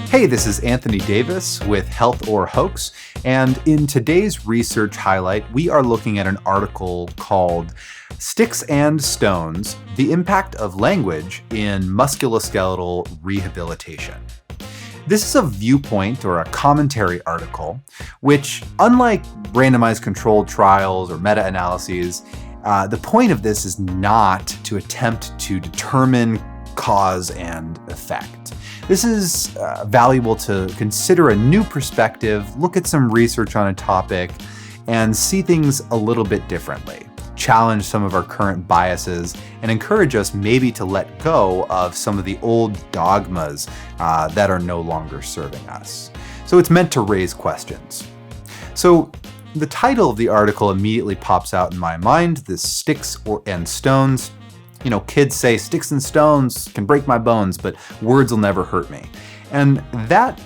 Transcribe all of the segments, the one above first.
Hey, this is Anthony Davis with Health or Hoax, and in today's research highlight, we are looking at an article called Sticks and Stones: The Impact of Language in Musculoskeletal Rehabilitation. This is a viewpoint or a commentary article, which, unlike randomized controlled trials or meta-analyses, the point of this is not to attempt to determine cause and effect. This is valuable to consider a new perspective, look at some research on a topic, and see things a little bit differently, challenge some of our current biases, and encourage us maybe to let go of some of the old dogmas that are no longer serving us. So it's meant to raise questions. So the title of the article immediately pops out in my mind, this Sticks and Stones. You know, kids say sticks and stones can break my bones, but words will never hurt me. And that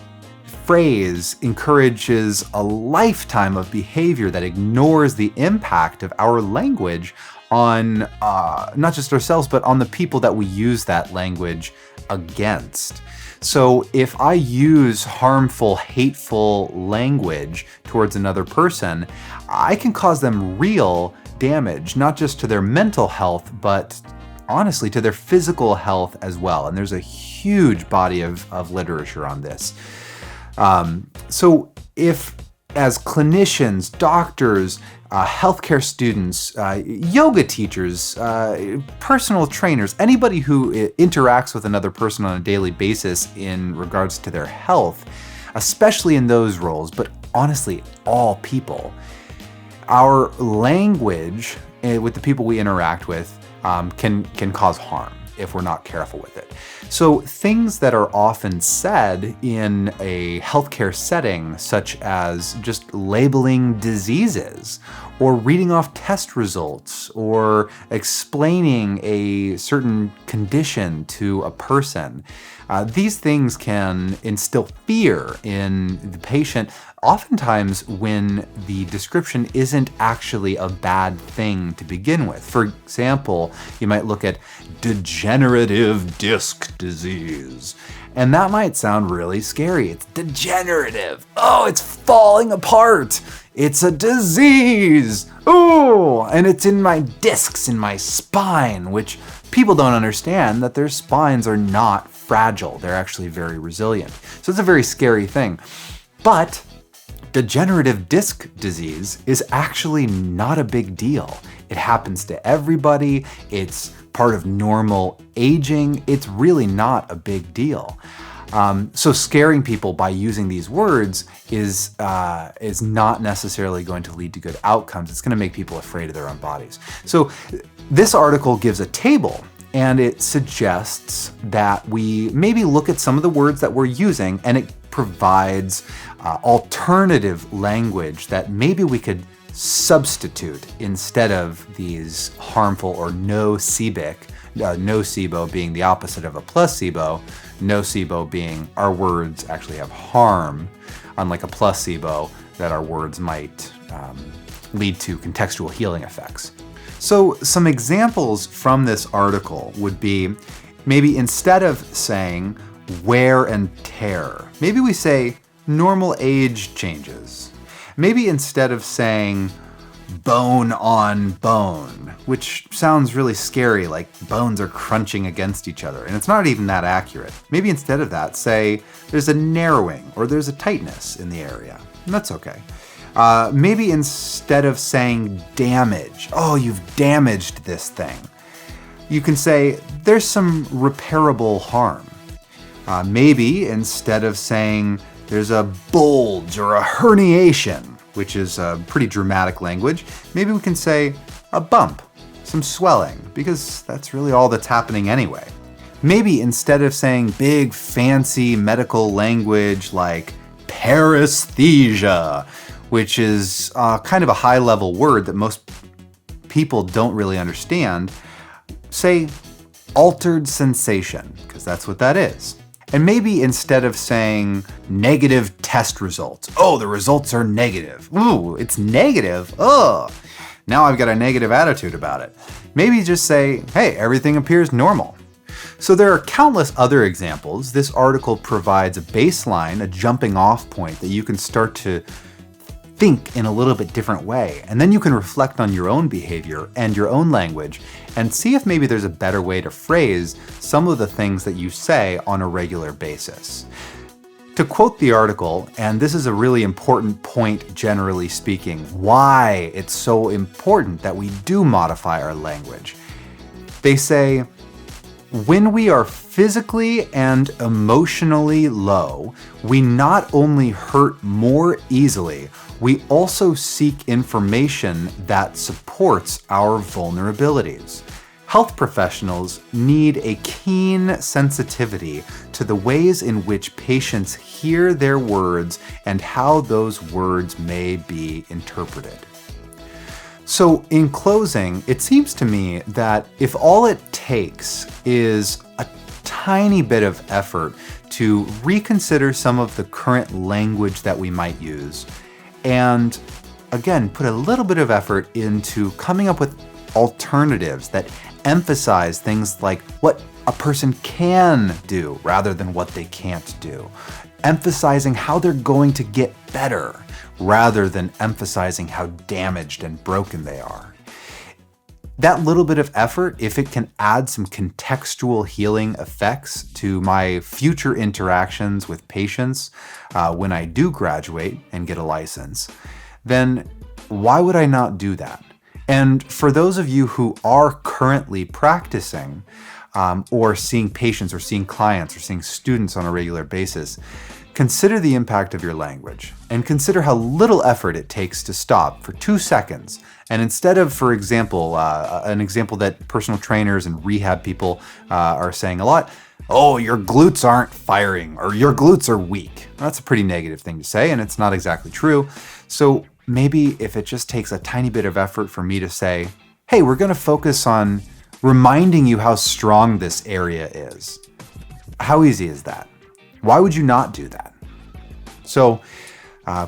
phrase encourages a lifetime of behavior that ignores the impact of our language on not just ourselves, but on the people that we use that language against. So if I use harmful, hateful language towards another person, I can cause them real damage, not just to their mental health, but honestly to their physical health as well. And there's a huge body of literature on this. So if, as clinicians, doctors, healthcare students, yoga teachers, personal trainers, anybody who interacts with another person on a daily basis in regards to their health, especially in those roles, but honestly, all people, our language with the people we interact with can cause harm if we're not careful with it. So things that are often said in a healthcare setting, such as just labeling diseases or reading off test results or explaining a certain condition to a person, these things can instill fear in the patient, oftentimes when the description isn't actually a bad thing to begin with. For example, you might look at degenerative disc disease, and that might sound really scary. It's degenerative. Oh, it's falling apart. It's a disease. Oh, and it's in my discs, in my spine, which people don't understand that their spines are not fragile. They're actually very resilient. So it's a very scary thing. But degenerative disc disease is actually not a big deal. It happens to everybody. It's part of normal aging. It's really not a big deal. So scaring people by using these words is not necessarily going to lead to good outcomes. It's going to make people afraid of their own bodies. So this article gives a table, and it suggests that we maybe look at some of the words that we're using, and it provides alternative language that maybe we could substitute instead of these harmful or nocebo being the opposite of a placebo, nocebo being our words actually have harm, unlike a placebo that our words might lead to contextual healing effects. So some examples from this article would be, maybe instead of saying wear and tear, maybe we say normal age changes. Maybe instead of saying bone on bone, which sounds really scary, like bones are crunching against each other, and it's not even that accurate. Maybe instead of that, say there's a narrowing or there's a tightness in the area. And that's okay. Maybe instead of saying damage, oh, you've damaged this thing, you can say there's some repairable harm. Maybe instead of saying there's a bulge or a herniation, which is a pretty dramatic language, maybe we can say a bump, some swelling, because that's really all that's happening anyway. Maybe instead of saying big fancy medical language like paresthesia, which is kind of a high-level word that most people don't really understand, say altered sensation, because that's what that is. And maybe instead of saying negative test results, oh, the results are negative. Ooh, it's negative. Ugh. Now I've got a negative attitude about it. Maybe just say, hey, everything appears normal. So there are countless other examples. This article provides a baseline, a jumping off point that you can start to think in a little bit different way. And then you can reflect on your own behavior and your own language and see if maybe there's a better way to phrase some of the things that you say on a regular basis. To quote the article, and this is a really important point generally speaking, why it's so important that we do modify our language. They say, when we are physically and emotionally low, we not only hurt more easily, we also seek information that supports our vulnerabilities. Health professionals need a keen sensitivity to the ways in which patients hear their words and how those words may be interpreted. So in closing, it seems to me that if all it takes is a tiny bit of effort to reconsider some of the current language that we might use, and again, put a little bit of effort into coming up with alternatives that emphasize things like what a person can do rather than what they can't do, emphasizing how they're going to get better rather than emphasizing how damaged and broken they are. That little bit of effort, if it can add some contextual healing effects to my future interactions with patients when I do graduate and get a license, then why would I not do that? And for those of you who are currently practicing or seeing patients or seeing clients or seeing students on a regular basis, consider the impact of your language and consider how little effort it takes to stop for 2 seconds. And instead of, for example, an example that personal trainers and rehab people are saying a lot, oh, your glutes aren't firing or your glutes are weak. That's a pretty negative thing to say, and it's not exactly true. So maybe if it just takes a tiny bit of effort for me to say, hey, we're going to focus on reminding you how strong this area is. How easy is that? Why would you not do that? So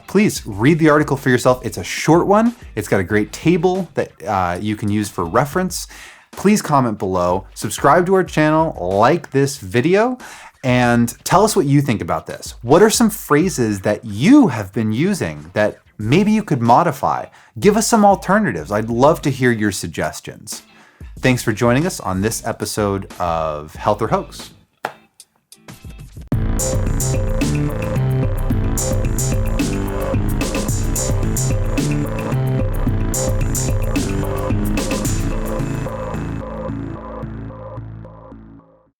please read the article for yourself. It's a short one. It's got a great table that you can use for reference. Please comment below, subscribe to our channel, like this video, and tell us what you think about this. What are some phrases that you have been using that maybe you could modify? Give us some alternatives. I'd love to hear your suggestions. Thanks for joining us on this episode of Health or Hoax.